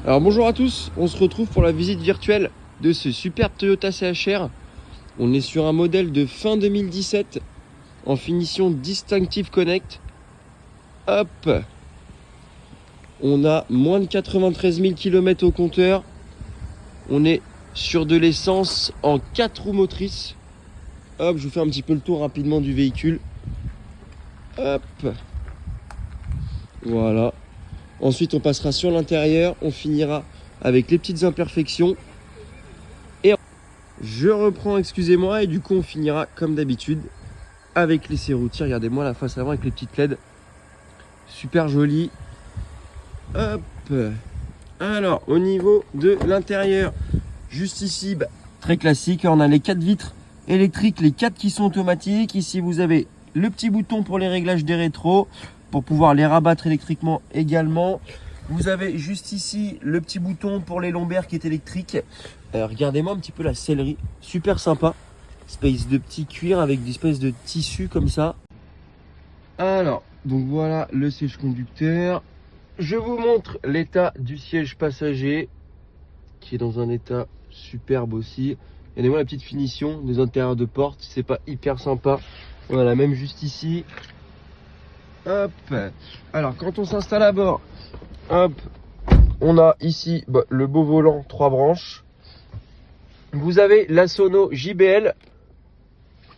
Alors bonjour à tous, on se retrouve pour la visite virtuelle de ce superbe Toyota CHR. On est sur un modèle de fin 2017 en finition Distinctive Connect. Hop, on a moins de 93 000 km au compteur. On est sur de l'essence en 4 roues motrices. Hop, je vous fais un petit peu le tour rapidement du véhicule. Hop, voilà. Ensuite, on passera sur l'intérieur, on finira avec les petites imperfections. Et je reprends, excusez-moi, et du coup, on finira comme d'habitude avec les serroutiers. Regardez-moi la face avant avec les petites LED. Super joli. Hop. Alors, au niveau de l'intérieur, juste ici, très classique, on a les 4 vitres électriques, les 4 qui sont automatiques. Ici, vous avez le petit bouton pour les réglages des rétros, pour pouvoir les rabattre électriquement également. Vous avez juste ici le petit bouton pour les lombaires qui est électrique. Regardez-moi un petit peu la sellerie, super sympa. Espèce de petit cuir avec des espèces de tissu comme ça. Alors, donc voilà le siège conducteur. Je vous montre l'état du siège passager qui est dans un état superbe aussi. Regardez-moi la petite finition des intérieurs de porte, c'est pas hyper sympa. Voilà, même juste ici. Hop. Alors quand on s'installe à bord, hop, on a ici le beau volant 3 branches. Vous avez la sono JBL,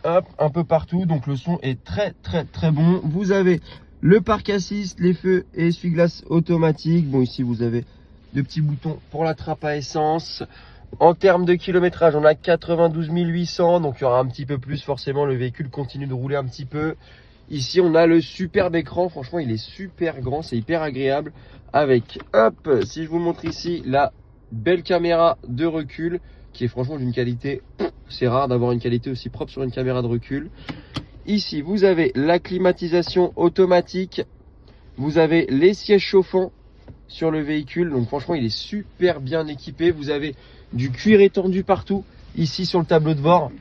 hop, un peu partout, donc le son est très bon. Vous avez le parc assist, les feux et essuie-glace automatique. Bon, ici vous avez de petits boutons pour la trappe à essence. En termes de kilométrage, on a 92 800, donc il y aura un petit peu plus forcément, le véhicule continue de rouler un petit peu. Ici, on a le superbe écran. Franchement, il est super grand. C'est hyper agréable. Avec, hop, si je vous montre ici, la belle caméra de recul qui est franchement d'une qualité. C'est rare d'avoir une qualité aussi propre sur une caméra de recul. Ici, vous avez la climatisation automatique. Vous avez les sièges chauffants sur le véhicule. Donc, franchement, il est super bien équipé. Vous avez du cuir étendu partout ici sur le tableau de bord.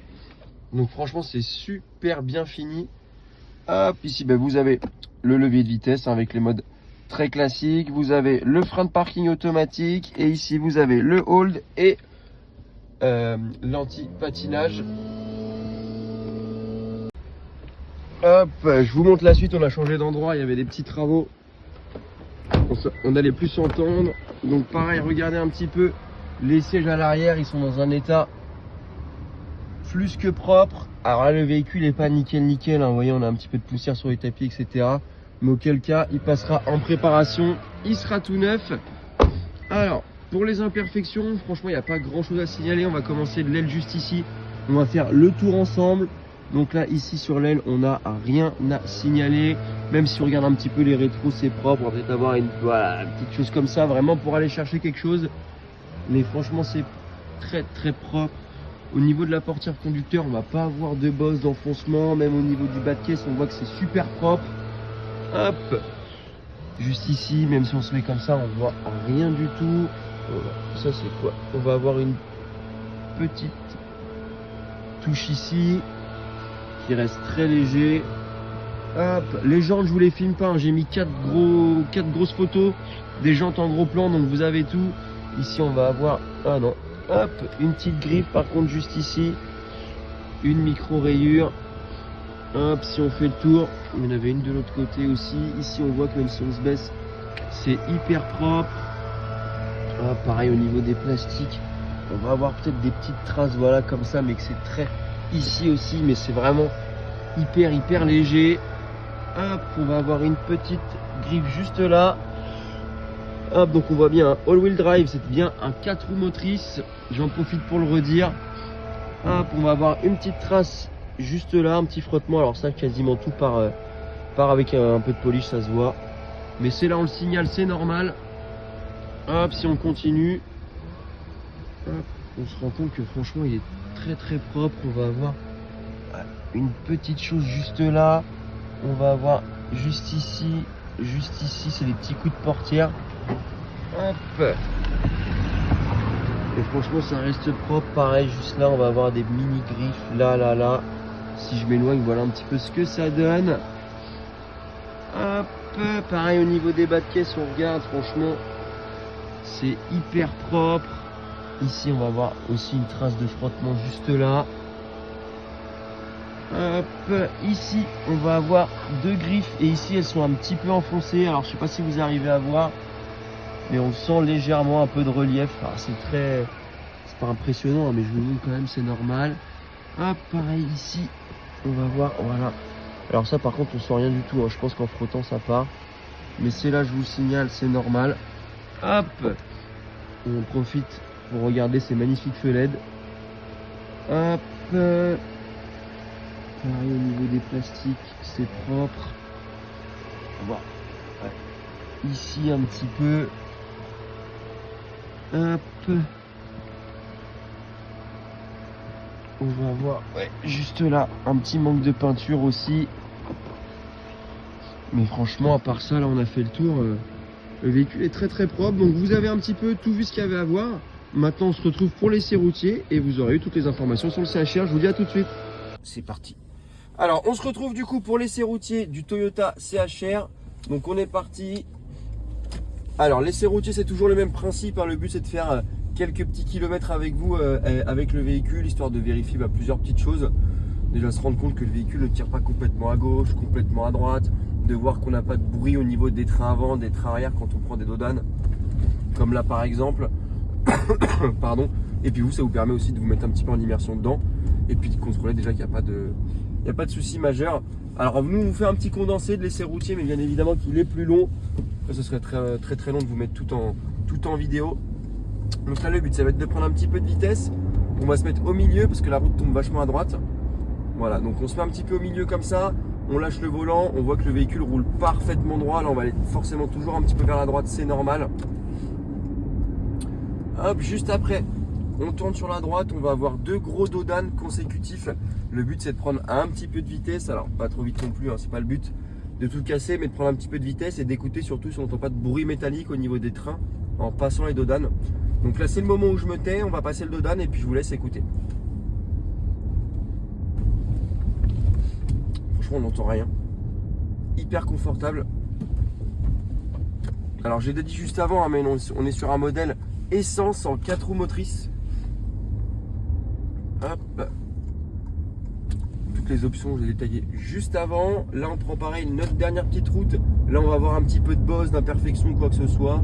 Donc, franchement, c'est super bien fini. Hop, ici vous avez le levier de vitesse avec les modes très classiques. Vous avez le frein de parking automatique. Et ici vous avez le hold et l'anti-patinage. Hop, je vous montre la suite. On a changé d'endroit, il y avait des petits travaux. On allait plus s'entendre. Donc pareil, regardez un petit peu. Les sièges à l'arrière, ils sont dans un état plus que propre. Alors là, le véhicule est pas nickel, hein. Vous voyez, on a un petit peu de poussière sur les tapis, etc. Mais auquel cas, il passera en préparation. Il sera tout neuf. Alors, pour les imperfections, franchement, il n'y a pas grand chose à signaler. On va commencer de l'aile juste ici. On va faire le tour ensemble. Donc là, ici sur l'aile, on n'a rien à signaler. Même si on regarde un petit peu les rétros, c'est propre. On va peut-être avoir une petite chose comme ça, vraiment pour aller chercher quelque chose. Mais franchement, c'est très propre. Au niveau de la portière conducteur, on va pas avoir de bosse, d'enfoncement. Même au niveau du bas de caisse, on voit que c'est super propre. Hop, juste ici, même si on se met comme ça, on voit rien du tout. Voilà. Ça c'est quoi? On va avoir une petite touche ici qui reste très léger. Hop, les jantes, je vous les filme pas, hein. J'ai mis 4 grosses photos des jantes en gros plan, donc vous avez tout. Ici on va avoir, ah non, hop, une petite griffe par contre juste ici, une micro rayure. Hop, si on fait le tour, il y en avait une de l'autre côté aussi. Ici on voit que même si on se baisse, c'est hyper propre. Hop, pareil au niveau des plastiques, on va avoir peut-être des petites traces, voilà, comme ça, mais que c'est très ici aussi, mais c'est vraiment hyper léger. Hop, on va avoir une petite griffe juste là. Hop, donc on voit bien un all-wheel drive, c'est bien un 4 roues motrices. J'en profite pour le redire. Hop, on va avoir une petite trace juste là, un petit frottement. Alors ça, quasiment tout part avec un peu de polish, ça se voit. Mais c'est là, on le signale, c'est normal. Hop, si on continue, hop, on se rend compte que franchement, il est très propre. On va avoir une petite chose juste là. On va avoir juste ici, c'est les petits coups de portière. Hop. Et franchement ça reste propre, pareil juste là on va avoir des mini griffes là. Si je m'éloigne, voilà un petit peu ce que ça donne. Hop, pareil au niveau des bas de caisse, on regarde, franchement c'est hyper propre. Ici, on va voir aussi une trace de frottement juste là. Hop, ici, on va avoir deux griffes et ici, elles sont un petit peu enfoncées. Alors, je sais pas si vous arrivez à voir, mais on sent légèrement un peu de relief. Alors, c'est pas impressionnant, hein, mais je vous montre quand même, c'est normal. Hop, pareil ici, on va voir, voilà. Alors ça, par contre, on sent rien du tout, hein. Je pense qu'en frottant, ça part. Mais c'est là, je vous signale, c'est normal. Hop, on profite pour regarder ces magnifiques feux LED. Hop, pareil au niveau des plastiques, c'est propre. On va voir. Ouais. Ici un petit peu. Hop. On va voir, ouais, juste là, un petit manque de peinture aussi. Mais franchement, à part ça, là, on a fait le tour. Le véhicule est très très propre. Donc vous avez un petit peu tout vu ce qu'il y avait à voir. Maintenant, on se retrouve pour l'essai routier et vous aurez eu toutes les informations sur le CHR. Je vous dis à tout de suite. C'est parti. Alors, on se retrouve du coup pour l'essai routier du Toyota CHR. Donc on est parti. Alors, l'essai routier, c'est toujours le même principe, hein. Le but, c'est de faire quelques petits kilomètres avec vous, avec le véhicule, histoire de vérifier plusieurs petites choses. Déjà se rendre compte que le véhicule ne tire pas complètement à gauche, complètement à droite, de voir qu'on n'a pas de bruit au niveau des trains avant, des trains arrière quand on prend des dodanes, comme là par exemple. Pardon. Et puis vous, ça vous permet aussi de vous mettre un petit peu en immersion dedans, et puis de contrôler déjà qu'il n'y a pas de souci majeur. Alors nous, on vous fait un petit condensé de l'essai routier, mais bien évidemment qu'il est plus long. Ce serait très long de vous mettre tout en vidéo. Donc là, le but, ça va être de prendre un petit peu de vitesse. On va se mettre au milieu parce que la route tombe vachement à droite. Voilà, donc on se met un petit peu au milieu comme ça. On lâche le volant, on voit que le véhicule roule parfaitement droit. Là, on va aller forcément toujours un petit peu vers la droite, c'est normal. Hop, juste après, on tourne sur la droite. On va avoir deux gros dodanes consécutifs. Le but, c'est de prendre un petit peu de vitesse. Alors, pas trop vite non plus, hein, c'est pas le but de tout casser, mais de prendre un petit peu de vitesse et d'écouter surtout si on n'entend pas de bruit métallique au niveau des trains en passant les dodanes. Donc là, c'est le moment où je me tais, on va passer le dodane et puis je vous laisse écouter. Franchement, on n'entend rien. Hyper confortable. Alors, j'ai dit juste avant, hein, mais non, on est sur un modèle essence en 4 roues motrices. Hop. Toutes les options, je les ai détaillées juste avant. Là, on prend pareil notre dernière petite route. Là, on va avoir un petit peu de bosse, d'imperfection, quoi que ce soit.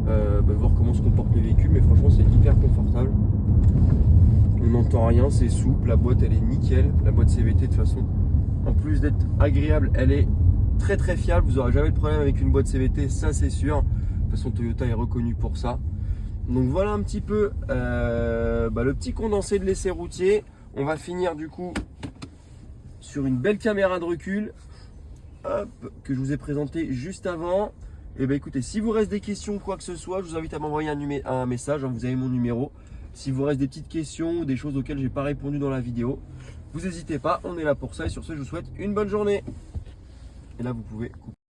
Voir comment se comporte le véhicule, mais franchement, c'est hyper confortable. On n'entend rien, c'est souple. La boîte, elle est nickel. La boîte CVT, de toute façon, en plus d'être agréable, elle est très très fiable. Vous n'aurez jamais de problème avec une boîte CVT, ça c'est sûr. De toute façon, Toyota est reconnu pour ça. Donc voilà un petit peu le petit condensé de l'essai routier. On va finir du coup sur une belle caméra de recul, hop, que je vous ai présenté juste avant. Et écoutez, si vous reste des questions ou quoi que ce soit, je vous invite à m'envoyer un message, hein, vous avez mon numéro. Si vous reste des petites questions ou des choses auxquelles j'ai pas répondu dans la vidéo, vous n'hésitez pas, on est là pour ça. Et sur ce, je vous souhaite une bonne journée. Et là, vous pouvez couper.